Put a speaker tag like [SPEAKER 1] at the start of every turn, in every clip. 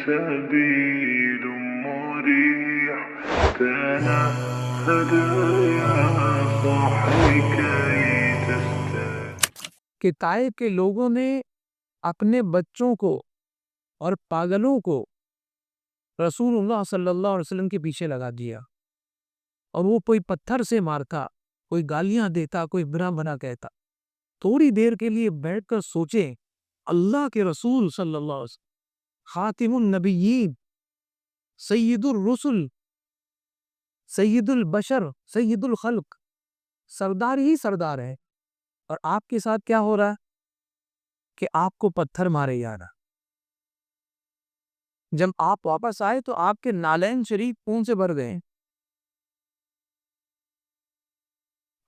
[SPEAKER 1] سبيل مريح تنهد يا صاحي كي تستريح
[SPEAKER 2] کہ طائف کے لوگوں نے اپنے بچوں کو اور پاگلوں کو رسول اللہ صلی اللہ علیہ وسلم کے پیچھے لگا دیا، اور وہ کوئی پتھر سے مارتا، کوئی گالیاں دیتا، کوئی برا بھلا کہتا۔ تھوڑی دیر کے لیے بیٹھ کر سوچیں، اللہ کے رسول صلی اللہ علیہ وسلم، خاتم النبیین، سید الرسل، سید البشر، سید الخلق، سردار ہی سردار ہے، اور آپ کے ساتھ کیا ہو رہا ہے کہ آپ کو پتھر مارے جا رہا۔ جب آپ واپس آئے تو آپ کے نالین شریف خون سے بھر گئے،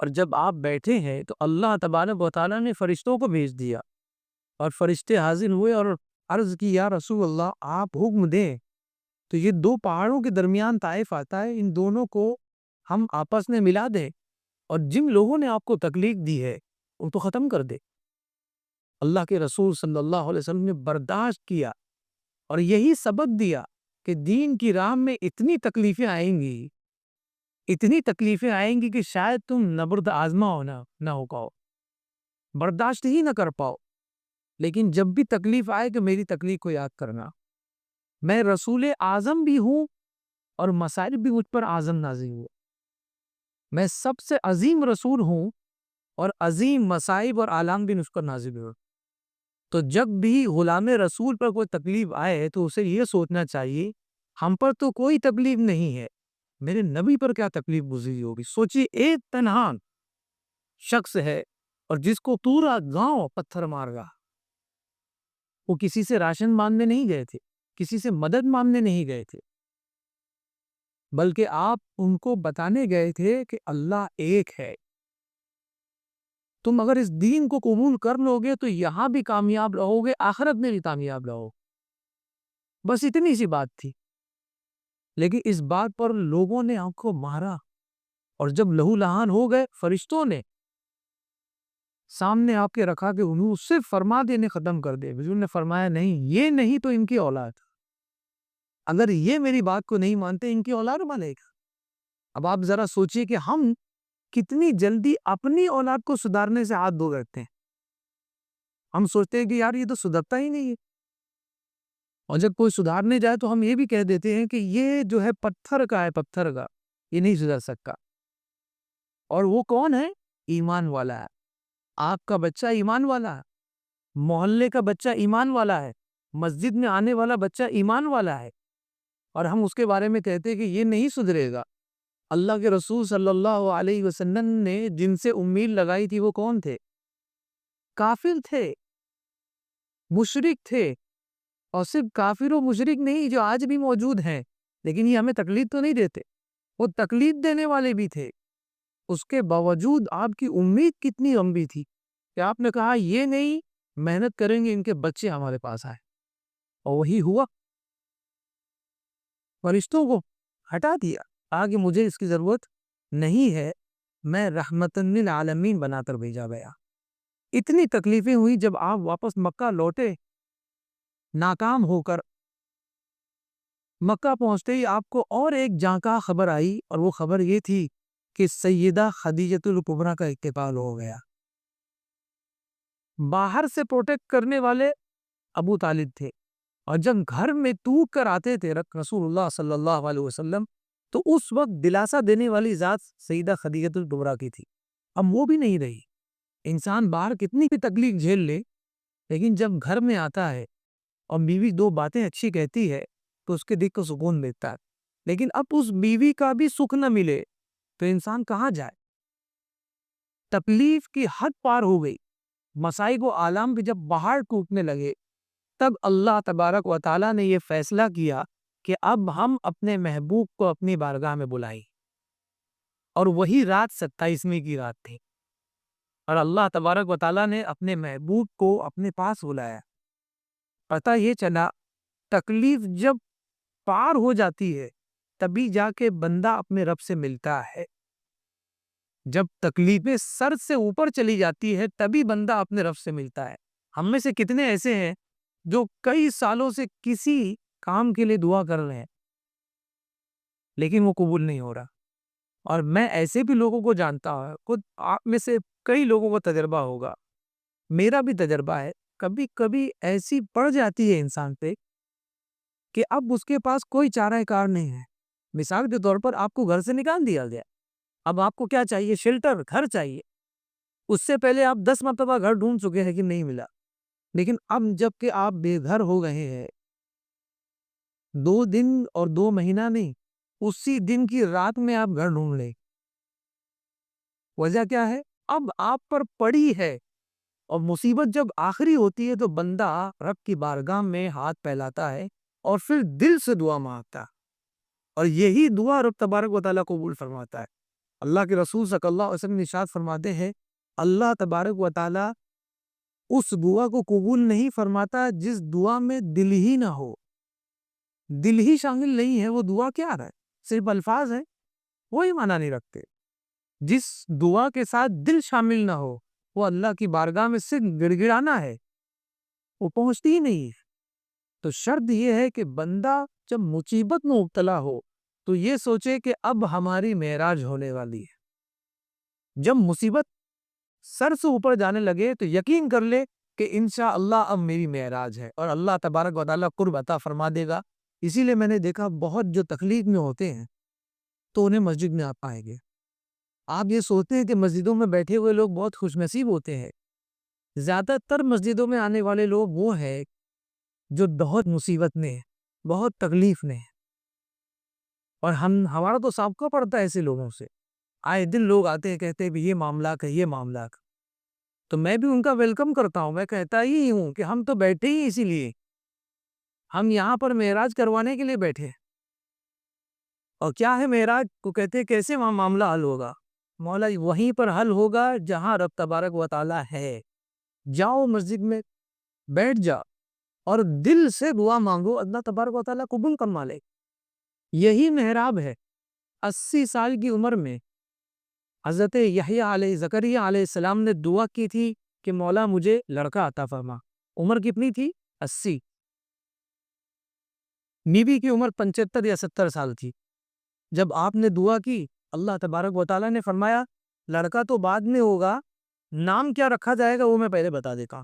[SPEAKER 2] اور جب آپ بیٹھے ہیں تو اللہ تبارک و تعالیٰ نے فرشتوں کو بھیج دیا، اور فرشتے حاضر ہوئے اور عرض کی، یا رسول اللہ آپ حکم دیں تو یہ دو پہاڑوں کے درمیان طائف آتا ہے، ان دونوں کو ہم آپس میں ملا دیں، اور جن لوگوں نے آپ کو تکلیف دی ہے ان کو ختم کر دے۔ اللہ کے رسول صلی اللہ علیہ وسلم نے برداشت کیا، اور یہی سبق دیا کہ دین کی راہ میں اتنی تکلیفیں آئیں گی، اتنی تکلیفیں آئیں گی کہ شاید تم نبرد آزما نہ ہو پاؤ، برداشت ہی نہ کر پاؤ۔ لیکن جب بھی تکلیف آئے کہ میری تکلیف کو یاد کرنا، میں رسول اعظم بھی ہوں اور مصائب بھی مجھ پر اعظم نازل ہوئے، میں سب سے عظیم رسول ہوں اور عظیم مصائب اور آلام بھی مجھ پر نازل ہوئے۔ تو جب بھی غلام رسول پر کوئی تکلیف آئے تو اسے یہ سوچنا چاہیے، ہم پر تو کوئی تکلیف نہیں ہے، میرے نبی پر کیا تکلیف گزری ہوگی۔ سوچئے، ایک تنہا شخص ہے اور جس کو پورا گاؤں پتھر مار رہا، وہ کسی سے راشن مانگنے نہیں گئے تھے، کسی سے مدد مانگنے نہیں گئے تھے، بلکہ آپ ان کو بتانے گئے تھے کہ اللہ ایک ہے۔ تم اگر اس دین کو قبول کر لو گے تو یہاں بھی کامیاب رہو گے، آخرت میں بھی کامیاب رہو گے۔ بس اتنی سی بات تھی، لیکن اس بات پر لوگوں نے آپ کو مارا، اور جب لہو لہان ہو گئے، فرشتوں نے سامنے آپ کے رکھا کہ انہوں صرف فرما دینے ختم کر دے۔ حضور نے فرمایا، نہیں، یہ نہیں تو ان کی اولاد، اگر یہ میری بات کو نہیں مانتے ان کی اولاد مانے گا۔ اب آپ ذرا سوچئے کہ ہم کتنی جلدی اپنی اولاد کو سدھارنے سے ہاتھ دھو بیٹھتے ہیں۔ ہم سوچتے ہیں کہ یار یہ تو سدھرتا ہی نہیں ہے، اور جب کوئی سدھارنے جائے تو ہم یہ بھی کہہ دیتے ہیں کہ یہ جو ہے پتھر کا ہے، پتھر کا، یہ نہیں سدھر سکتا۔ اور وہ کون ہے؟ ایمان والا ہے۔ آپ کا بچہ ایمان والا ہے، محلے کا بچہ ایمان والا ہے، مسجد میں آنے والا بچہ ایمان والا ہے، اور ہم اس کے بارے میں کہتے ہیں کہ یہ نہیں سدھرے گا۔ اللہ کے رسول صلی اللہ علیہ وسلم نے جن سے امید لگائی تھی وہ کون تھے؟ کافر تھے، مشرک تھے، اور صرف کافر و مشرک نہیں جو آج بھی موجود ہیں، لیکن یہ ہمیں تکلیف تو نہیں دیتے، وہ تکلیف دینے والے بھی تھے۔ اس کے باوجود آپ کی امید کتنی لمبی تھی کہ آپ نے کہا یہ نہیں، محنت کریں گے ان کے بچے ہمارے پاس آئے، اور وہی ہوا۔ فرشتوں کو ہٹا دیا، آگے مجھے اس کی ضرورت نہیں ہے، میں رحمت للعالمین بنا کر بھیجا گیا۔ اتنی تکلیفیں ہوئی، جب آپ واپس مکہ لوٹے ناکام ہو کر، مکہ پہنچتے ہی آپ کو اور ایک جانکا خبر آئی، اور وہ خبر یہ تھی کہ سیدہ خدیجہ الکبریٰ کا انتقال ہو گیا۔ باہر سے پروٹیکٹ کرنے والے ابو طالب تھے، اور جب گھر میں ٹوٹ کر آتے تھے رسول اللہ صلی اللہ علیہ وسلم، تو اس وقت دلاسا دینے والی ذات سیدہ خدیجہ الکبریٰ کی تھی۔ اب وہ بھی نہیں رہی۔ انسان باہر کتنی بھی تکلیف جھیل لے، لیکن جب گھر میں آتا ہے اور بیوی دو باتیں اچھی کہتی ہے تو اس کے دل کو سکون ملتا ہے، لیکن اب اس بیوی کا بھی سکھ نہ ملے تو انسان کہاں جائے؟ تکلیف کی حد پار ہو گئی، مصائب و آلام بھی جب باہر ٹوٹنے لگے، تب اللہ تبارک و تعالیٰ نے یہ فیصلہ کیا کہ اب ہم اپنے محبوب کو اپنی بارگاہ میں بلائیں، اور وہی رات 27ویں کی رات تھی، اور اللہ تبارک و تعالیٰ نے اپنے محبوب کو اپنے پاس بلایا۔ پتہ یہ چلا تکلیف جب پار ہو جاتی ہے تبھی جا کے بندہ اپنے رب سے ملتا ہے، جب تکلیفیں سر سے اوپر چلی جاتی ہے تبھی بندہ اپنے رب سے ملتا ہے۔ ہم میں سے کتنے ایسے ہیں جو کئی سالوں سے کسی کام کے لیے دعا کر رہے ہیں لیکن وہ قبول نہیں ہو رہا. اور میں ایسے بھی لوگوں کو جانتا ہوں، خود آپ میں سے کئی لوگوں کو تجربہ ہوگا، میرا بھی تجربہ ہے، کبھی کبھی ایسی پڑ جاتی ہے انسان پہ کہ اب اس کے پاس کوئی چارہ کار نہیں ہے. مثال کے طور پر آپ کو گھر سے نکال دیا گیا، اب آپ کو کیا چاہیے؟ شیلٹر، گھر چاہیے. اس سے پہلے آپ 10 مرتبہ گھر ڈھونڈ چکے ہیں کہ نہیں ملا، لیکن اب جب کہ آپ بے گھر ہو گئے ہیں، 2 دن اور 2 مہینہ نہیں، اسی دن کی رات میں آپ گھر ڈھونڈ لیں. وجہ کیا ہے؟ اب آپ پر پڑی ہے. اور مصیبت جب آخری ہوتی ہے تو بندہ رب کی بارگاہ میں ہاتھ پھیلاتا ہے اور پھر دل سے دعا مانگتا ہے، اور یہی دعا رب تبارک و تعالیٰ قبول فرماتا ہے. اللہ کے رسول صلی اللہ علیہ وسلم ارشاد فرماتے ہیں، اللہ تبارک و تعالیٰ اس دعا کو قبول نہیں فرماتا جس دعا میں دل ہی نہ ہو. دل ہی شامل نہیں ہے، وہ دعا کیا ہے؟ صرف الفاظ ہیں، وہی معنی نہیں رکھتے. جس دعا کے ساتھ دل شامل نہ ہو، وہ اللہ کی بارگاہ میں صرف گڑ گڑانا ہے، وہ پہنچتی ہی نہیں ہے. تو شرط یہ ہے کہ بندہ جب مصیبت میں مبتلا ہو تو یہ سوچے کہ اب ہماری معراج ہونے والی ہے. جب مصیبت سر سے اوپر جانے لگے تو یقین کر لے کہ انشاءاللہ اب میری معراج ہے، اور اللہ تبارک و تعالیٰ قرب عطا فرما دے گا. اسی لیے میں نے دیکھا بہت جو تکلیف میں ہوتے ہیں تو انہیں مسجد میں آپ پائیں گے. آپ یہ سوچتے ہیں کہ مسجدوں میں بیٹھے ہوئے لوگ بہت خوش نصیب ہوتے ہیں. زیادہ تر مسجدوں میں آنے والے لوگ وہ ہیں جو بہت مصیبت میں ہیں، بہت تکلیف میں ہیں. اور ہمارا تو سابقہ پڑتا ہے ایسے لوگوں سے. آئے دن لوگ آتے ہیں، کہتے ہیں بھی یہ معاملہ ہے، یہ معاملہ ہے. تو میں بھی ان کا ویلکم کرتا ہوں. میں کہتا ہی ہوں کہ ہم تو بیٹھے ہی اسی لیے، ہم یہاں پر معراج کروانے کے لیے بیٹھے. اور کیا ہے معراج کو کہتے ہیں؟ کیسے وہاں معاملہ حل ہوگا؟ مولا وہیں پر حل ہوگا جہاں رب تبارک و تعالیٰ ہے. جاؤ مسجد میں بیٹھ جا اور دل سے دعا مانگو، اللہ تبارک و تعالیٰ قبول فرما لے. یہی محراب ہے. 80 سال کی عمر میں حضرت یحییٰ علیہ زکریا علیہ السلام نے دعا کی تھی کہ مولا مجھے لڑکا عطا فرما. عمر کتنی تھی؟ 80. بیوی کی عمر 75 یا 70 سال تھی. جب آپ نے دعا کی، اللہ تبارک و تعالیٰ نے فرمایا لڑکا تو بعد میں ہوگا، نام کیا رکھا جائے گا وہ میں پہلے بتا دیتا.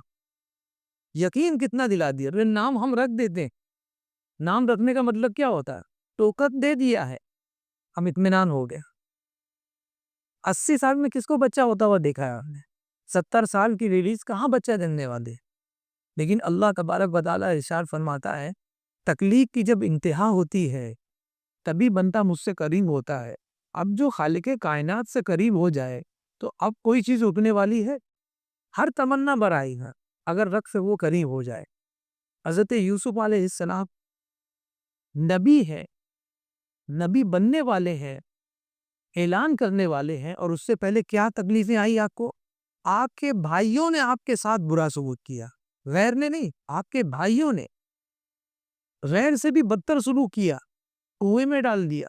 [SPEAKER 2] یقین کتنا دلا دیا. نام ہم رکھ دیتے ہیں، نام رکھنے کا مطلب کیا ہوتا ہے؟ ٹوکن دے دیا ہے، ہم اطمینان ہو گیا. 80 سال میں کس کو بچہ ہوتا ہوا دیکھا ہے آپ نے؟ 70 سال کی ریلیز کہاں بچہ دینے والے؟ لیکن اللہ تبارک و تعالیٰ ارشاد فرماتا ہے تکلیف کی جب انتہا ہوتی ہے تبھی بندہ مجھ سے قریب ہوتا ہے. اب جو خالق کائنات سے قریب ہو جائے تو اب کوئی چیز رکنے والی ہے؟ ہر تمنا برائی ہے اگر رب سے وہ قریب ہو جائے. حضرت یوسف علیہ السلام نبی ہے، نبی بننے والے ہیں، اعلان کرنے والے ہیں، اور اس سے پہلے کیا تکلیفیں آئی آپ کو؟ آپ کے بھائیوں نے آپ کے ساتھ برا سلوک کیا. غیر نے نہیں، آپ کے بھائیوں نے غیر سے بھی بدتر سلوک کیا، کنویں میں ڈال دیا،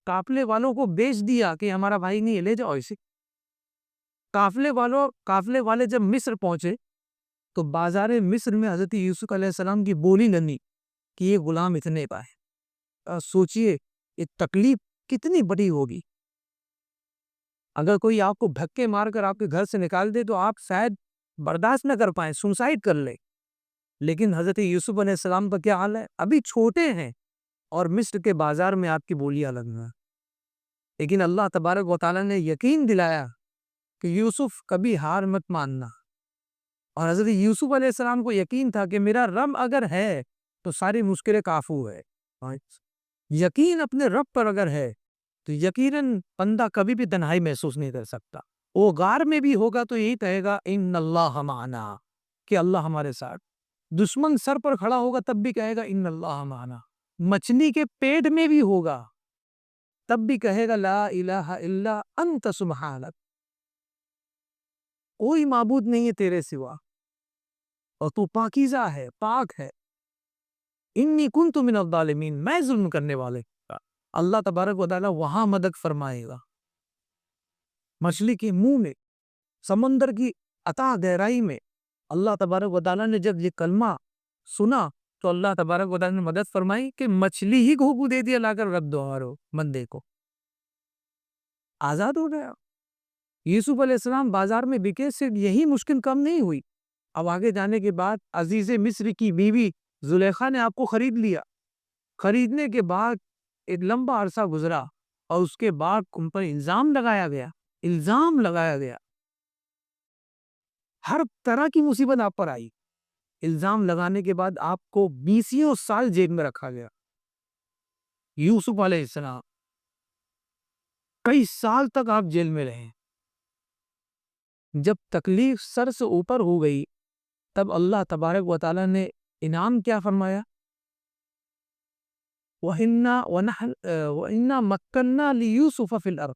[SPEAKER 2] قافلے والوں کو بیچ دیا کہ ہمارا بھائی نہیں ہے، لے جاؤ اسے. قافلے والے جب مصر پہنچے تو بازار مصر میں حضرت یوسف علیہ السلام کی بولی لگی کہ یہ غلام اتنے کا ہے. سوچئے یہ تکلیف کتنی بڑی ہوگی. اگر کوئی آپ کو دھکے مار کر آپ کے گھر سے نکال دے تو آپ شاید برداشت نہ کر پائیں، سوسائڈ کر لیں. لیکن حضرت یوسف علیہ السلام کا کیا حال ہے؟ ابھی چھوٹے ہیں اور مصر کے بازار میں آپ کی بولیاں لگنا. لیکن اللہ تبارک و تعالیٰ نے یقین دلایا کہ یوسف کبھی ہار مت ماننا. اور حضرت یوسف علیہ السلام کو یقین تھا کہ میرا رب اگر ہے تو ساری مشکلیں کافو ہے. یقین اپنے رب پر اگر ہے تو یقیناً بندہ کبھی بھی تنہائی محسوس نہیں کر سکتا. وہ غار میں بھی ہوگا تو یہی کہے گا ان اللہ معنا، کہ اللہ ہمارے ساتھ. دشمن سر پر کھڑا ہوگا تب بھی کہے گا ان اللہ معنا. مچھلی کے پیٹ میں بھی ہوگا تب بھی کہے گا لا الہ الا انت سبحانک، کوئی معبود نہیں ہے تیرے سوا اور تو پاکیزہ ہے، پاک ہے. انی کنت من الظالمین، میں ظلم کرنے والے. اللہ تبارک و تعالیٰ وہاں مدد فرمائے گا. مچھلی کے منہ میں، سمندر کی اتھاہ گہرائی میں اللہ تبارک و تعالیٰ نے جب یہ کلمہ سنا تو اللہ تبارک و تعالیٰ نے مدد فرمائی کہ مچھلی ہی کو حکم دے دیا لا کر رکھ دو اور بندے کو آزاد ہو گیا۔ یوسف علیہ السلام بازار میں بکے، صرف یہی مشکل کم نہیں ہوئی، اب آگے جانے کے بعد عزیز مصر کی بیوی زلیخا نے آپ کو خرید لیا۔ خریدنے کے بعد ایک لمبا عرصہ گزرا اور اس کے بعد ان پر الزام لگایا گیا، ہر طرح کی مصیبت آپ پر آئی۔ الزام لگانے کے بعد آپ کو 20 سال جیل میں رکھا گیا۔ یوسف علیہ السلام کئی سال تک آپ جیل میں رہے۔ جب تکلیف سر سے اوپر ہو گئی تب اللہ تبارک و تعالیٰ نے انعام کیا فرمایا؟ وَإِنَّا مَكَّنَّا لِيُوسُفَ فِي الْأَرْضِ،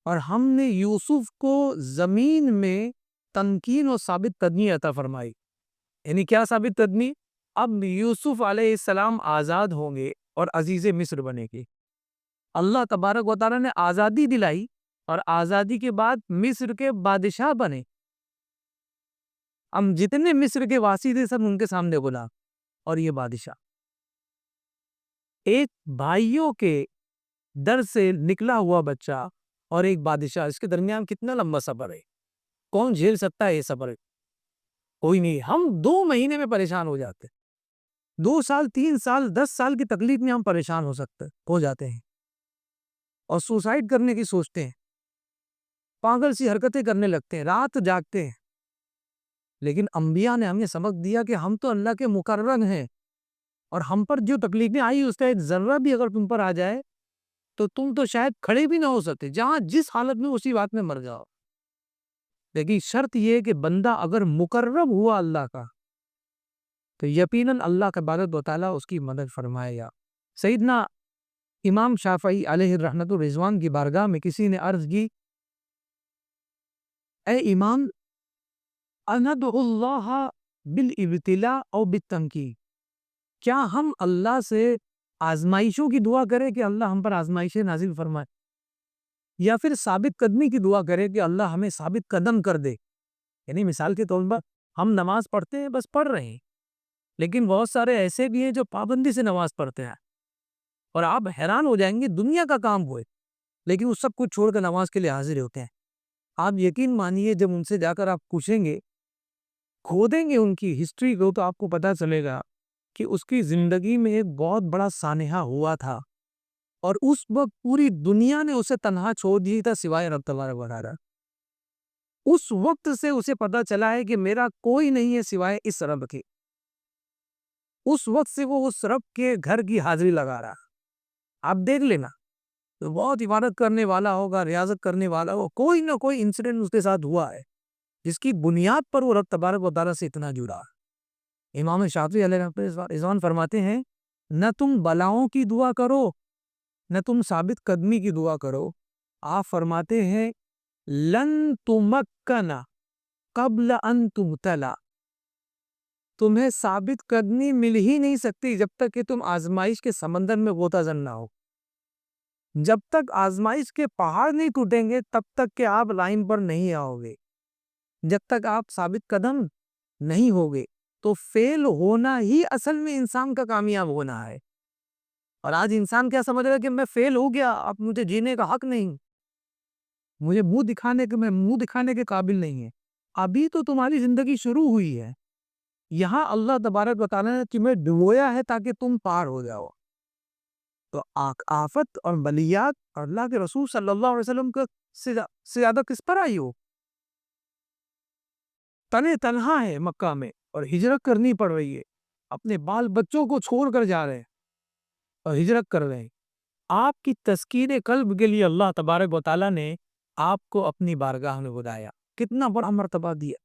[SPEAKER 2] اور ہم نے یوسف کو زمین میں تمکین و ثابت قدمی عطا فرمائی۔ یعنی کیا ثابت قدمی؟ اب یوسف علیہ السلام آزاد ہوں گے اور عزیز مصر بنے گے۔ اللہ تبارک و تعالیٰ نے آزادی دلائی اور آزادی کے بعد مصر کے بادشاہ بنے۔ ہم جتنے مصر کے واسی تھے سب ان کے سامنے بلا، اور یہ بادشاہ ایک بھائیوں کے در سے نکلا ہوا بچہ اور ایک بادشاہ، اس کے درمیان کتنا لمبا سفر ہے؟ کون جھیل سکتا ہے یہ سفر؟ کوئی نہیں۔ ہم 2 مہینے میں پریشان ہو جاتے، 2 سال 3 سال 10 سال کی تکلیف میں ہم پریشان ہو جاتے ہیں اور سوسائڈ کرنے کی سوچتے ہیں، پاگل سی حرکتیں کرنے لگتے ہیں، رات جاگتے ہیں۔ لیکن انبیاء نے ہمیں سبق دیا کہ ہم تو اللہ کے مقرب ہیں، اور ہم پر جو تکلیفیں آئی اس کا ایک ذرہ بھی اگر تم پر آ جائے تو تم تو شاید کھڑے بھی نہ ہو سکتے، جہاں جس حالت میں اسی بات میں مر جاؤ۔ لیکن شرط یہ کہ بندہ اگر مقرب ہوا اللہ کا تو یقیناً اللہ تبارک و تعالیٰ اس کی مدد فرمائے گا۔ سیدنا امام شافعی علیہ الرحمۃ الرضوان کی بارگاہ میں کسی نے عرض کی، اے امام، اندعو اللہ بالابتلاء او بالتمکین، کیا ہم اللہ سے آزمائشوں کی دعا کریں کہ اللہ ہم پر آزمائشیں نازل فرمائے، یا پھر ثابت قدمی کی دعا کریں کہ اللہ ہمیں ثابت قدم کر دے؟ یعنی مثال کے طور پر ہم نماز پڑھتے ہیں، بس پڑھ رہے ہیں، لیکن بہت سارے ایسے بھی ہیں جو پابندی سے نماز پڑھتے ہیں، اور آپ حیران ہو جائیں گے، دنیا کا کام ہوئے لیکن وہ سب کچھ چھوڑ کر نماز کے لیے حاضر ہوتے ہیں۔ آپ یقین مانیے جب ان سے جا کر آپ پوچھیں گے، کھودیں گے ان کی ہسٹری کو، تو آپ کو پتہ چلے گا کہ اس کی زندگی میں ایک بہت بڑا سانحہ ہوا تھا، اور اس وقت پوری دنیا نے اسے تنہا چھوڑ دی تھا سوائے رب تبارک و تعالیٰ۔ اس وقت سے اسے پتا چلا ہے کہ میرا کوئی نہیں ہے سوائے اس رب کے۔ اس وقت سے وہ اس رب کے گھر کی حاضری لگا رہا۔ آپ دیکھ لینا، تو بہت عبادت کرنے والا ہوگا، ریاضت کرنے والا ہوگا، کوئی نہ کوئی انسیڈنٹ اس کے ساتھ ہوا ہے جس کی بنیاد پر وہ رب تبارک و تعالیٰ سے اتنا جڑا۔ امام شافعی علیہ الرحمۃ فرماتے ہیں، نہ تم بلاؤں کی دعا کرو نہ تم ثابت قدمی کی دعا کرو، آپ فرماتے ہیں لن تمکن قبل ان تبتلا، تمہیں ثابت قدمی مل ہی نہیں سکتی جب تک کہ تم آزمائش کے سمندر میں غوطہ زن نہ ہو۔ جب تک آزمائش کے پہاڑ نہیں ٹوٹیں گے تب تک کہ آپ لائن پر نہیں آؤ گے، جب تک آپ ثابت قدم نہیں ہوگے۔ تو فیل ہونا ہی اصل میں انسان کا کامیاب ہونا ہے۔ اور آج انسان کیا سمجھ رہا ہے کہ میں فیل ہو گیا، اب مجھے جینے کا حق نہیں، مجھے منہ دکھانے کے قابل نہیں ہے۔ ابھی تو تمہاری زندگی شروع ہوئی ہے، یہاں اللہ تبارک و تعالیٰ نے تمہیں ڈبویا ہے تاکہ تم پار ہو جاؤ۔ تو آفت اور بلیات اور اللہ کے رسول صلی اللہ علیہ وسلم سے زیادہ کس پر آئی ہو؟ تنہا ہے مکہ میں اور ہجرت کرنی پڑ رہی ہے، اپنے بال بچوں کو چھوڑ کر جا رہے ہیں اور ہجرت کر رہے ہیں۔ آپ کی تسکین قلب کے لیے اللہ تبارک و تعالیٰ نے آپ کو اپنی بارگاہ میں بلایا، کتنا بڑا مرتبہ دیا،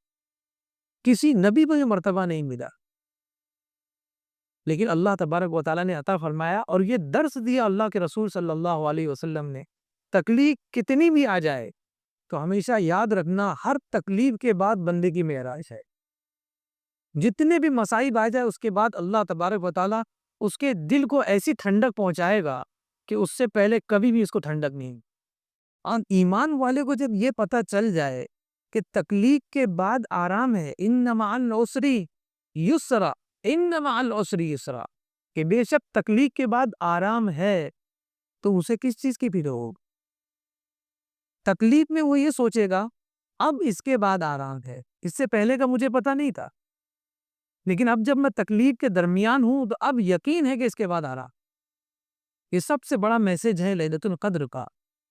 [SPEAKER 2] کسی نبی کو یہ مرتبہ نہیں ملا، لیکن اللہ تبارک و تعالیٰ نے عطا فرمایا، اور یہ درس دیا اللہ کے رسول صلی اللہ علیہ وسلم نے، تکلیف کتنی بھی آ جائے تو ہمیشہ یاد رکھنا ہر تکلیف کے بعد بندے کی معراج ہے۔ جتنے بھی مصائب آ جائے اس کے بعد اللہ تبارک و تعالیٰ اس کے دل کو ایسی ٹھنڈک پہنچائے گا کہ اس سے پہلے کبھی بھی اس کو ٹھنڈک نہیں۔ اور ایمان والے کو جب یہ پتہ چل جائے کہ تکلیف کے بعد آرام ہے، ان مع العسر یسرا ان مع العسر یسرا، کہ بے شک تکلیف کے بعد آرام ہے، تو اسے کس چیز کی فکر ہوگی؟ تکلیف میں وہ یہ سوچے گا اب اس کے بعد آرام ہے، اس سے پہلے کا مجھے پتا نہیں تھا، لیکن اب جب میں تکلیف کے درمیان ہوں تو اب یقین ہے کہ اس کے بعد آرام۔ یہ سب سے بڑا میسج ہے لیلۃ القدر کا،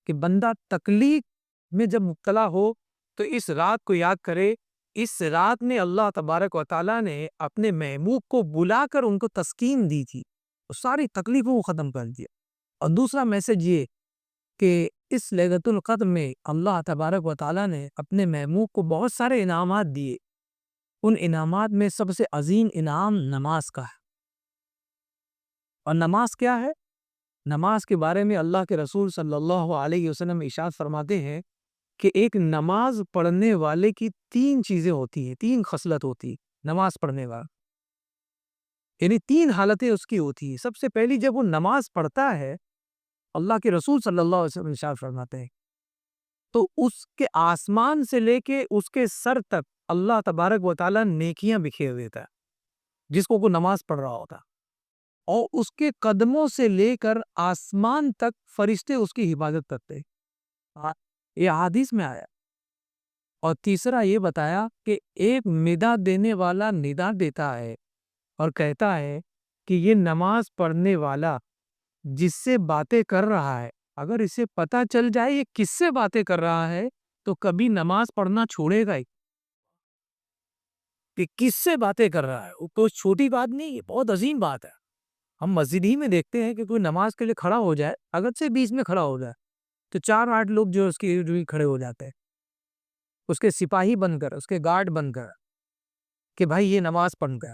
[SPEAKER 2] کہ بندہ تکلیف میں جب مبتلا ہو تو اس رات کو یاد کرے، اس رات میں اللہ تبارک و تعالیٰ نے اپنے محبوب کو بلا کر ان کو تسکین دی تھی، ساری تکلیفوں کو ختم کر دیا۔ اور دوسرا میسج یہ کہ اس لیلۃ القدر میں اللہ تبارک و تعالیٰ نے اپنے محبوب کو بہت سارے انعامات دیے، ان انعامات میں سب سے عظیم انعام نماز کا ہے۔ اور نماز کیا ہے؟ نماز کے بارے میں اللہ کے رسول صلی اللہ علیہ وسلم ارشاد فرماتے ہیں کہ ایک نماز پڑھنے والے کی 3 چیزیں ہوتی ہیں، 3 خصلت ہوتی ہے نماز پڑھنے والا، یعنی 3 حالتیں اس کی ہوتی ہیں۔ سب سے پہلی، جب وہ نماز پڑھتا ہے، اللہ کے رسول صلی اللہ علیہ وسلم ارشاد فرماتے ہیں تو اس کے آسمان سے لے کے اس کے سر تک اللہ تبارک و تعالیٰ نیکیاں بکھیر دیتا ہے جس کو وہ نماز پڑھ رہا ہوتا، اور اس کے قدموں سے لے کر آسمان تک فرشتے اس کی حفاظت کرتے ہیں، یہ حدیث میں آیا۔ اور تیسرا یہ بتایا کہ ایک ندا دینے والا ندا دیتا ہے اور کہتا ہے کہ یہ نماز پڑھنے والا جس سے باتیں کر رہا ہے، اگر اسے پتا چل جائے یہ کس سے باتیں کر رہا ہے تو کبھی نماز پڑھنا چھوڑے گا ہی، کہ کس سے باتیں کر رہا ہے۔ وہ کوئی چھوٹی بات نہیں، یہ بہت عظیم بات ہے۔ ہم مسجد ہی میں دیکھتے ہیں کہ کوئی نماز کے لیے کھڑا ہو جائے، اگر سے بیچ میں کھڑا ہو جائے تو 4-8 لوگ جو اس کے ارد گرد کھڑے ہو جاتے ہیں، اس کے سپاہی بن کر، اس کے گارڈ بن کر، کہ بھائی یہ نماز پڑھ گیا۔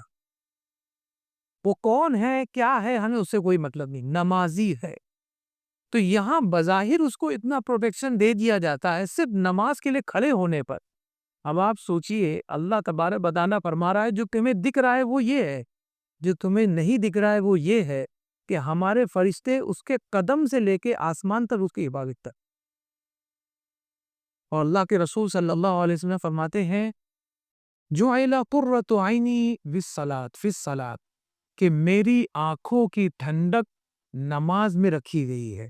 [SPEAKER 2] وہ کون ہے، کیا ہے، ہمیں اس سے کوئی مطلب نہیں، نمازی ہے۔ تو یہاں بظاہر اس کو اتنا پروٹیکشن دے دیا جاتا ہے صرف نماز کے لیے کھڑے ہونے پر۔ اب آپ سوچئے، اللہ تبارک بتانا فرما رہا ہے جو تمہیں دکھ رہا ہے وہ یہ ہے، جو تمہیں نہیں دکھ رہا ہے وہ یہ ہے کہ ہمارے فرشتے اس کے قدم سے لے کے آسمان تک اس کی حفاظت تک۔ اور اللہ کے رسول صلی اللہ علیہ وسلم فرماتے ہیں جعل قرۃ عینی فی الصلاۃ، کہ میری آنکھوں کی ٹھنڈک نماز میں رکھی گئی ہے،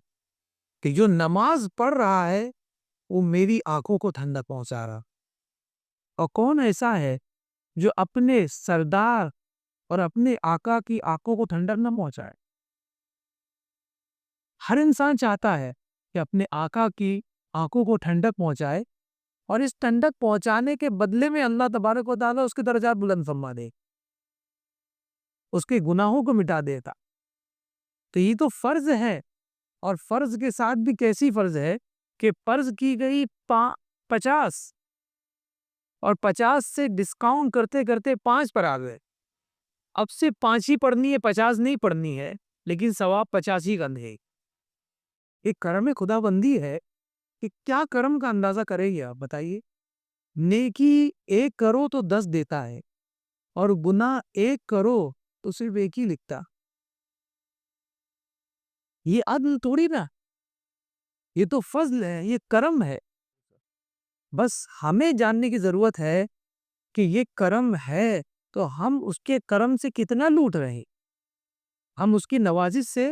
[SPEAKER 2] کہ جو نماز پڑھ رہا ہے وہ میری آنکھوں کو ٹھنڈک پہنچا رہا۔ اور کون ایسا ہے جو اپنے سردار اور اپنے آقا کی آنکھوں کو ٹھنڈک نہ پہنچائے؟ ہر انسان چاہتا ہے کہ اپنے آقا کی آنکھوں کو ٹھنڈک پہنچائے، اور اس ٹھنڈک پہنچانے کے بدلے میں اللہ تبارک و تعالیٰ اس کے درجات بلند فرما دے، اس کے گناہوں کو مٹا دیتا۔ تو یہ تو فرض ہے، اور فرض کے ساتھ بھی کیسی فرض ہے کہ فرض کی گئی 50، اور 50 سے ڈسکاؤنٹ کرتے کرتے 5 پر آ گئے، اب صرف 5 ہی پڑھنی ہے، 50 نہیں پڑھنی ہے، لیکن ثواب 50 ہی کا ہے۔ ایک کرم خدا بندی ہے کہ کیا کرم کا اندازہ کرے گی آپ بتائیے۔ نیکی 1 کرو تو 10 دیتا ہے، اور گناہ 1 کرو تو صرف 1 ہی لکھتا۔ یہ عدل تھوڑی نا، یہ تو فضل ہے، یہ کرم ہے۔ بس ہمیں جاننے کی ضرورت ہے کہ یہ کرم ہے تو ہم اس کے کرم سے کتنا لوٹ رہے ہیں، ہم اس کی نوازش سے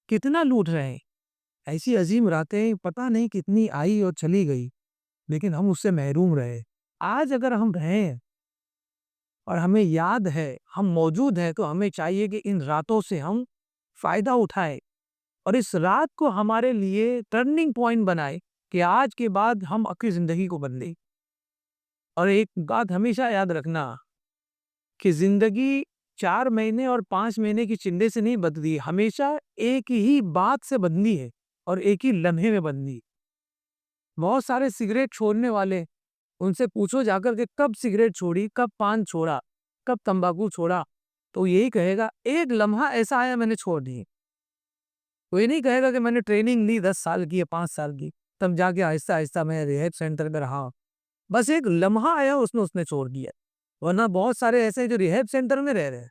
[SPEAKER 2] کتنا لوٹ رہے ہیں۔ ایسی عظیم راتیں پتہ نہیں کتنی آئی اور چلی گئی، لیکن ہم اس سے محروم رہے۔ آج اگر ہم رہیں اور ہمیں یاد ہے، ہم موجود ہیں، تو ہمیں چاہیے کہ ان راتوں سے ہم فائدہ اٹھائیں، اور اس رات کو ہمارے لیے ٹرننگ پوائنٹ بنائے کہ آج کے بعد ہم اپنی زندگی کو بدلیں۔ اور ایک بات ہمیشہ یاد رکھنا کہ زندگی 4 مہینے اور 5 مہینے کی چندے سے نہیں بدلی، ہمیشہ ایک ہی بات سے بدلی ہے، اور ایک ہی لمحے میں بدلی۔ بہت سارے سگریٹ چھوڑنے والے، ان سے پوچھو جا کر کہ کب سگریٹ چھوڑی، کب پان چھوڑا، کب تمباکو چھوڑا، تو یہی کہے گا ایک لمحہ ایسا آیا میں نے چھوڑ دی۔ کوئی نہیں کہے گا کہ میں نے ٹریننگ لی 10 سال کی یا 5 سال کی، تب جا کے آہستہ آہستہ میں ریہیب سینٹر میں رہا۔ بس ایک لمحہ آیا اس نے چھوڑ دیا۔ ورنہ بہت سارے ایسے ہیں جو ریہیب سینٹر میں رہ رہے ہیں،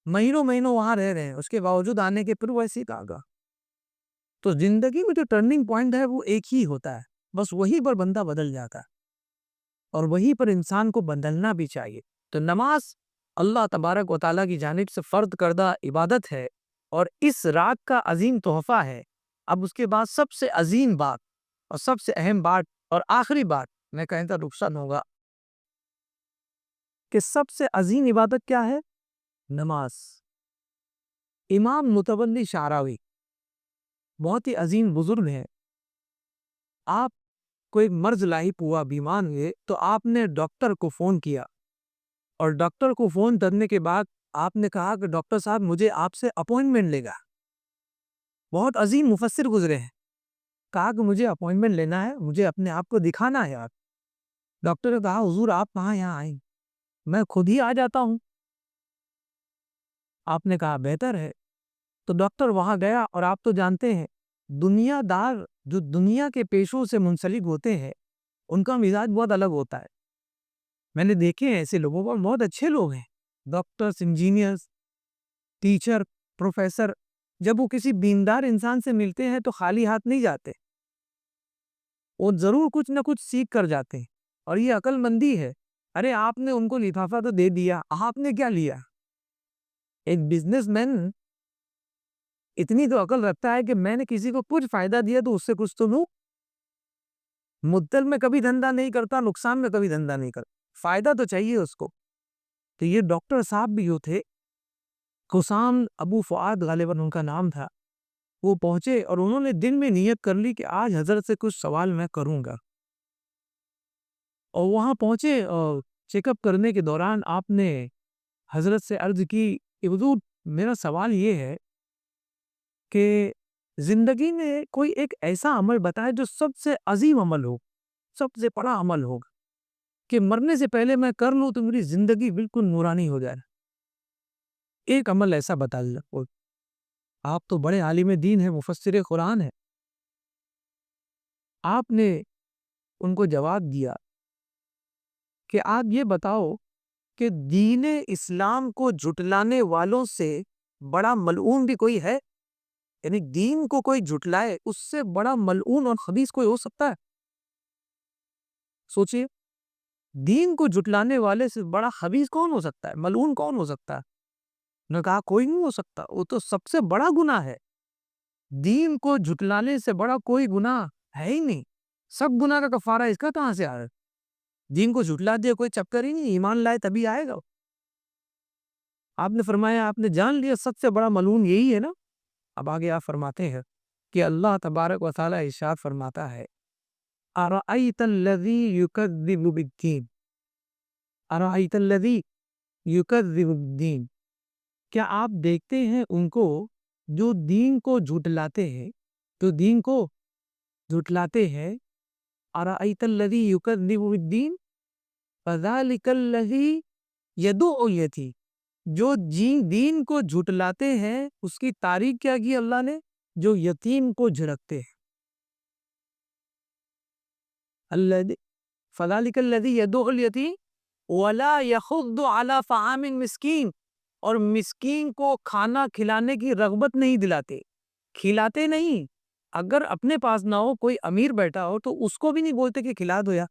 [SPEAKER 2] مہینوں مہینوں وہاں رہ رہے ہیں، اس کے باوجود آنے کے پھر ویسے ہی کہا۔ تو زندگی میں جو ٹرننگ پوائنٹ ہے وہ ایک ہی ہوتا ہے، بس وہیں پر بندہ بدل جاتا ہے، اور وہیں پر انسان کو بدلنا بھی چاہیے۔ تو نماز اللہ تبارک و تعالیٰ کی جانب سے فرض کردہ عبادت ہے اور اس رات کا عظیم تحفہ ہے۔ اب اس کے بعد سب سے عظیم بات اور سب سے اہم بات اور آخری بات میں کہتا رخصت ہوگا کہ سب سے عظیم عبادت کیا ہے؟ نماز۔ امام متولی شعراوی بہت ہی عظیم بزرگ ہیں۔ آپ کو ایک مرض لاحق ہوا، بیمار ہوئے، تو آپ نے ڈاکٹر کو فون کیا اور ڈاکٹر کو فون کرنے کے بعد آپ نے کہا کہ ڈاکٹر صاحب مجھے آپ سے اپوائنٹمنٹ لے گا۔ بہت عظیم مفسر گزرے ہیں، کہا کہ مجھے اپوائنٹمنٹ لینا ہے، مجھے اپنے آپ کو دکھانا ہے۔ آپ ڈاکٹر نے کہا حضور آپ کہاں یہاں آئیں، میں خود ہی آ جاتا ہوں۔ آپ نے کہا بہتر ہے۔ تو ڈاکٹر وہاں گیا اور آپ تو جانتے ہیں دنیا دار جو دنیا کے پیشوں سے منسلک ہوتے ہیں ان کا مزاج بہت الگ ہوتا ہے۔ میں نے دیکھے ہیں ایسے لوگوں کو، بہت اچھے لوگ ہیں، ڈاکٹرز، انجینئرز، ٹیچر، پروفیسر، جب وہ کسی دیندار انسان سے ملتے ہیں تو خالی ہاتھ نہیں جاتے، وہ ضرور کچھ نہ کچھ سیکھ کر جاتے ہیں، اور یہ عقل مندی ہے۔ ارے آپ نے ان کو لفافہ تو دے دیا، آپ نے کیا لیا؟ ایک بزنس مین اتنی تو عقل رکھتا ہے کہ میں نے کسی کو کچھ فائدہ دیا تو اس سے کچھ تو لوں۔ مدل میں کبھی دھندا نہیں کرتا، نقصان میں کبھی دھندا نہیں کرتا، فائدہ تو چاہیے اس کو۔ تو یہ ڈاکٹر صاحب بھی جو تھے، حسام ابو فؤاد غالباً ان کا نام تھا، وہ پہنچے اور انہوں نے دل میں نیت کر لی کہ آج حضرت سے کچھ سوال میں کروں گا۔ اور وہاں پہنچے اور چیک اپ کرنے کے دوران آپ نے حضرت سے عرض کی کہ حضور میرا سوال یہ ہے کہ زندگی میں کوئی ایک ایسا عمل بتائے جو سب سے عظیم عمل ہو، سب سے بڑا عمل ہو، کہ مرنے سے پہلے میں کر لوں تو میری زندگی بالکل نورانی ہو جائے۔ ایک عمل ایسا بتا دیا۔ آپ تو بڑے عالم دین ہیں، مفسر قرآن ہیں۔ آپ نے ان کو جواب دیا کہ آپ یہ بتاؤ کہ دین اسلام کو جھٹلانے والوں سے بڑا ملعون بھی کوئی ہے؟ یعنی دین کو کوئی جھٹلائے اس سے بڑا ملعون اور خبیث کوئی ہو سکتا ہے؟ سوچئے، دین کو جھٹلانے والے سے بڑا خبیث کون ہو سکتا ہے، ملعون کون ہو سکتا ہے؟ انہوں نے کہا کوئی نہیں ہو سکتا، وہ تو سب سے بڑا گناہ ہے۔ دین کو جھٹلانے سے بڑا کوئی گناہ ہے ہی نہیں۔ سب گناہ کا کفارہ اس کا کہاں سے آئے؟ دین کو جھٹلا دیا کوئی چکر ہی نہیں، ایمان لائے تبھی آئے گا۔ آپ نے فرمایا آپ نے جان لیا سب سے بڑا ملعون یہی ہے نا؟ اب آگے آپ فرماتے ہیں کہ اللہ تبارک و تعالی ارشاد فرماتا ہے ارأیت الذی یکذب بالدین، ارأیت الذی یکذب بالدین، کیا آپ دیکھتے ہیں ان کو جو دین کو جھٹلاتے ہیں، جو دین کو جھٹلاتے ہیں؟ ارأیت الذی یکذب بالدین فذلک الذی یدعو الیتیم، جو دین کو جھٹلاتے ہیں اس کی تعریف کیا کی اللہ نے؟ جو یتیم کو جھڑکتے ہیں۔ فذلک الذی یدعو الیتیم ولا یحض علی طعام المسکین، اور مسکین کو کھانا کھلانے کی رغبت نہیں دلاتے، کھلاتے نہیں۔ اگر اپنے پاس نہ ہو، کوئی امیر بیٹھا ہو تو اس کو بھی نہیں بولتے کہ کھلا دو، یا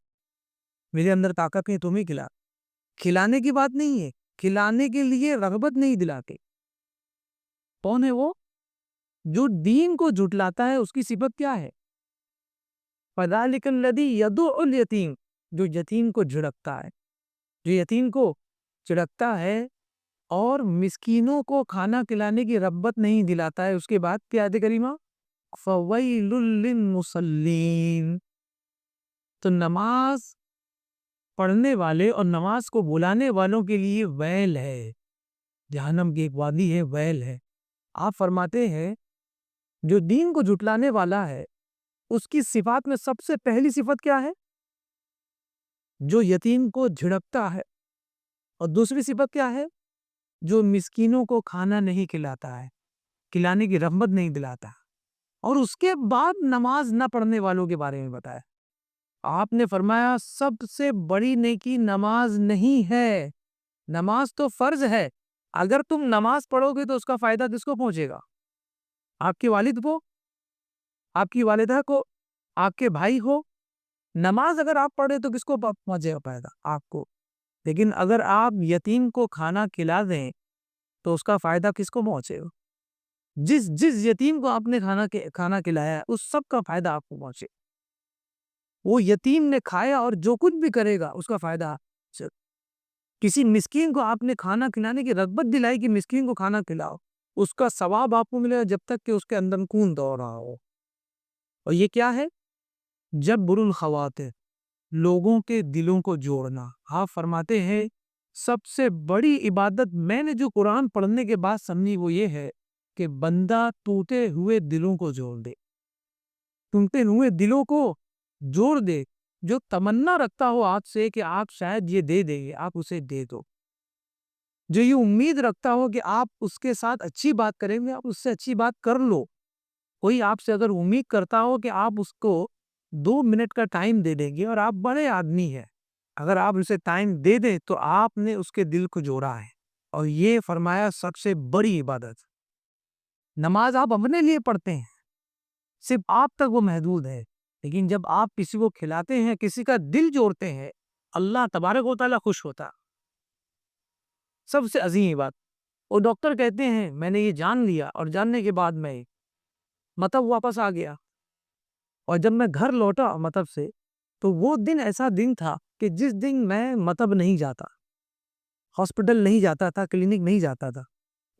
[SPEAKER 2] میرے اندر طاقت نہیں تم ہی کھلا۔ کھلانے کی بات نہیں ہے، کھلانے کے لیے رغبت نہیں دلاتے۔ کون ہے وہ؟ جو دین کو جھٹلاتا ہے، اس کی صفت کیا ہے؟ فذلک الذی یدعو الیتیم، جو یتیم کو جھڑکتا ہے، جو یتیم کو جھڑکتا ہے اور مسکینوں کو کھانا کھلانے کی رغبت نہیں دلاتا ہے۔ اس کے بعد کیا آیت کریمہ؟ فویل للمصلین، تو نماز پڑھنے والے اور نماز کو بلانے والوں کے لیے ویل ہے، جہنم کی ایک وادی ہے، ویل ہے۔ آپ فرماتے ہیں جو دین کو جھٹلانے والا ہے اس کی صفات میں سب سے پہلی صفت کیا ہے؟ جو یتیم کو جھڑکتا ہے، اور دوسری صفت کیا ہے؟ جو مسکینوں کو کھانا نہیں کھلاتا ہے، کھلانے کی رغبت نہیں دلاتا۔ اور اس کے بعد نماز نہ پڑھنے والوں کے بارے میں بتایا۔ آپ نے فرمایا سب سے بڑی نیکی نماز نہیں ہے، نماز تو فرض ہے۔ اگر تم نماز پڑھو گے تو اس کا فائدہ کس کو پہنچے گا؟ آپ کے والد کو، آپ کی والدہ کو، آپ کے بھائی ہو۔ نماز اگر آپ پڑھے تو کس کو پہنچے گا فائدہ؟ آپ کو۔ لیکن اگر آپ یتیم کو کھانا کھلا دیں تو اس کا فائدہ کس کو پہنچے گا؟ جس یتیم کو آپ نے کھانا کھلایا ہے اس سب کا فائدہ آپ کو پہنچے. وہ یتیم نے کھایا اور جو کچھ بھی کرے گا اس کا فائدہ. کسی مسکین کو آپ نے کھانا کھلانے کی رغبت دلائی کہ مسکین کو کھانا کھلاؤ، اس کا ثواب آپ کو ملے گا جب تک کہ اس کے اندر خون دوڑ رہا ہو. اور یہ کیا ہے؟ جبر الخواطر، لوگوں کے دلوں کو جوڑنا. آپ فرماتے ہیں سب سے بڑی عبادت میں نے جو قرآن پڑھنے کے بعد سمجھی وہ یہ ہے کہ بندہ ٹوٹے ہوئے دلوں کو جوڑ دے. ٹوٹے ہوئے دلوں کو جوڑ دے. جو تمنا رکھتا ہو آپ سے کہ آپ شاید یہ دے دیں گے، آپ اسے دے دو. جو یہ امید رکھتا ہو کہ آپ اس کے ساتھ اچھی بات کریں گے، آپ اس سے اچھی بات کر لو. کوئی آپ سے اگر امید کرتا ہو کہ آپ اس کو 2 منٹ کا ٹائم دے دیں گے اور آپ بڑے آدمی ہیں، اگر آپ اسے ٹائم دے دیں تو آپ نے اس کے دل کو جوڑا ہے. اور یہ فرمایا سب سے بڑی عبادت. نماز آپ اپنے لیے پڑھتے ہیں، صرف آپ تک وہ محدود ہے، لیکن جب آپ کسی کو کھلاتے ہیں، کسی کا دل جوڑتے ہیں، اللہ تبارک و تعالیٰ خوش ہوتا. سب سے عظیم بات. اور ڈاکٹر کہتے ہیں میں نے یہ جان لیا اور جاننے کے بعد میں مطب واپس آ گیا. اور جب میں گھر لوٹا مطب سے تو وہ دن ایسا دن تھا کہ جس دن میں مطب نہیں جاتا، ہاسپٹل نہیں جاتا تھا، کلینک نہیں جاتا تھا،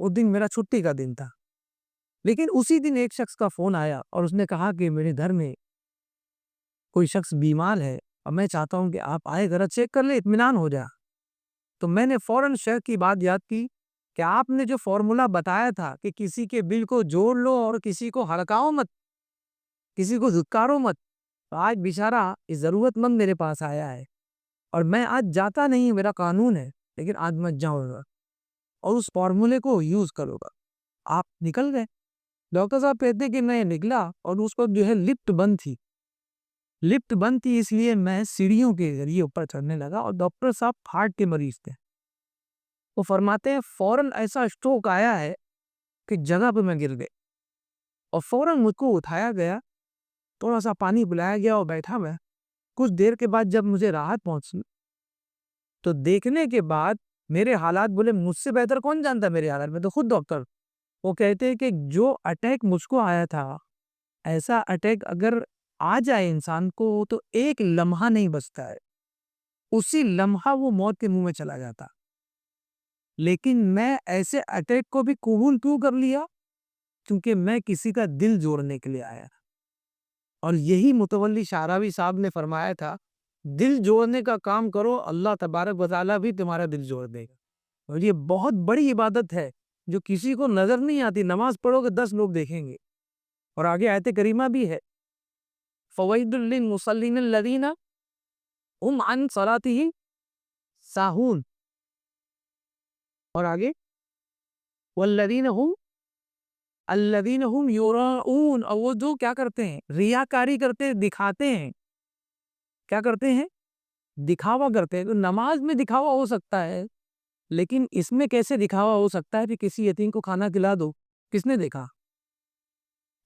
[SPEAKER 2] وہ دن میرا چھٹی کا دن تھا. لیکن اسی دن ایک شخص کا فون آیا اور اس نے کہا کہ میرے گھر میں کوئی شخص بیمار ہے اور میں چاہتا ہوں کہ آپ آئے ذرا چیک کر لیں، اطمینان ہو جائے. تو میں نے فوراً شیخ کی بات یاد کی کہ آپ نے جو فارمولا بتایا تھا کہ کسی کے دل کو جوڑ لو اور کسی کو ہڑکاؤ مت، کسی کو دھکارو مت. آج بیچارہ ضرورت مند میرے پاس آیا ہے اور میں آج جاتا نہیں، میرا قانون ہے، لیکن آج میں جاؤں گا اور اس فارمولے کو یوز کروں گا. آپ نکل گئے. ڈاکٹر صاحب کہتے ہیں کہ میں نکلا اور اس کو جو ہے لفٹ بند تھی. لفٹ بند تھی اس لیے میں سیڑھیوں کے ذریعے اوپر چڑھنے لگا اور ڈاکٹر صاحب ہارٹ کے مریض تھے. وہ فرماتے ہیں فوراً ایسا اسٹروک آیا ہے کہ جگہ پہ میں گر گئے اور فوراً مجھ کو اٹھایا گیا، تھوڑا سا پانی پلایا گیا اور بیٹھا میں. کچھ دیر کے بعد جب مجھے راحت پہنچی تو دیکھنے کے بعد میرے حالات، بولے مجھ سے بہتر کون جانتا میرے حالات، میں تو خود ڈاکٹر. وہ کہتے ہیں کہ جو اٹیک مجھ کو آیا تھا، ایسا اٹیک اگر آ جائے انسان کو تو ایک لمحہ نہیں بچتا ہے، اسی لمحہ وہ موت کے منہ میں چلا جاتا. لیکن میں ایسے اٹیک کو بھی قبول کیوں کر لیا؟ کیونکہ میں کسی کا دل جوڑنے کے لیے آیا. اور یہی متولی شعراوی صاحب نے فرمایا تھا، دل جوڑنے کا کام کرو، اللہ تبارک و تعالیٰ بھی تمہارا دل جوڑ دے گا. اور یہ بہت بڑی عبادت ہے جو کسی کو نظر نہیں آتی. نماز پڑھو گے 10 لوگ دیکھیں گے. اور آگے آیت کریمہ بھی ہے، فَوَيْلٌ لِّلْمُصَلِّينَ الَّذِينَ هُمْ عَنْ صَلَاتِهِمْ سَاهُونَ. اور آگے وَالَّذِينَ هُمْ الَّذِينَ هُمْ يُرَاءُونَ، اور وہ جو کیا کرتے ہیں؟ ریاکاری کرتے ہیں، دکھاتے ہیں. کیا کرتے ہیں؟ دکھاوا کرتے ہیں. تو نماز میں دکھاوا ہو سکتا ہے، لیکن اس میں کیسے دکھاوا ہو سکتا ہے کہ کسی یتیم کو کھانا کھلا دو، کس نے دیکھا؟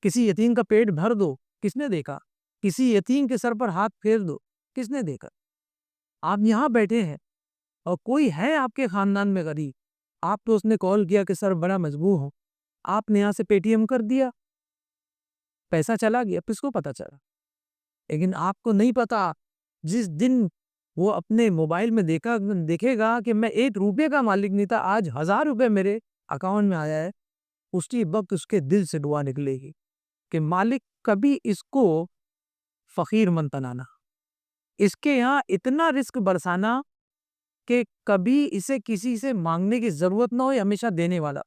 [SPEAKER 2] کسی یتیم کا پیٹ بھر دو، کس نے دیکھا؟ کسی یتیم کے سر پر ہاتھ پھیر دو، کس نے دیکھا؟ آپ یہاں بیٹھے ہیں اور کوئی ہے آپ کے خاندان میں غریب، آپ تو اس نے کال کیا کہ سر بڑا مجبور ہوں، آپ نے یہاں سے پے ٹی ایم کر دیا، پیسہ چلا گیا، کس کو پتا چلا؟ لیکن آپ کو نہیں پتا جس دن وہ اپنے موبائل میں دیکھے گا کہ میں 1 روپے کا مالک نہیں تھا، آج 1000 روپے میرے اکاؤنٹ میں آیا ہے، اسی وقت اس کے دل سے دعا نکلے گی کہ مالک کبھی اس کو فقیر من بنانا، اس کے یہاں اتنا رزق برسانا کہ کبھی اسے کسی سے مانگنے کی ضرورت نہ ہو، ہمیشہ دینے والا.